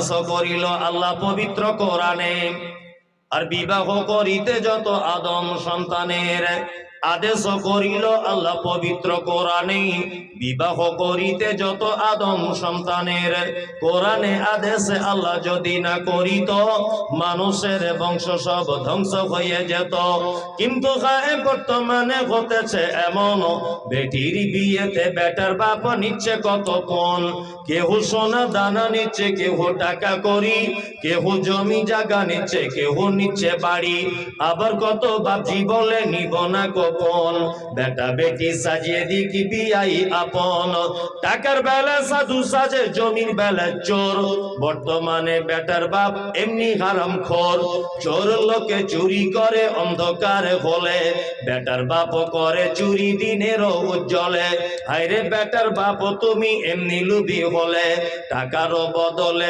করিল আল্লাহ পবিত্র কোরআনে। আর বিবাহ করিতে যত আদম সন্তানের আদেশ করিল আল্লাহ পবিত্র কোরআনে। বিবাহ করিতে যত আদম সন্তানের কোরআনে আদেশে আল্লাহ যদি না করিত, মানুষের বংশ সব ধ্বংস হয়ে যেত। কিন্তু বর্তমানে ঘটেছে এমন, বেটির বিয়েতে বেটার বাপ নিচ্ছে কত পণ। কেহ সোনা দানা নিচ্ছে, কেহ টাকা করি, কেহ জমি জায়গা নিচ্ছে, কেহ নিচ্ছে বাড়ি। আবার কত বাপজি বলে নিব না গোপন, বেটা বেটি সাজিয়ে দিকি বিয়াই আপন। টাকার বেলা সাধু সাজে, জমির বেলা চোর। বর্তমানে বেটার বাপ এমনি হারাম খোর। চোর লোকে চুরি করে অন্ধকার হলে, বেটার বাপ করে চুরি দিনের উজ্জ্বলে। হায়রে বেটার বাপ তুমি এমনি লুবি হলে, টাকার বদলে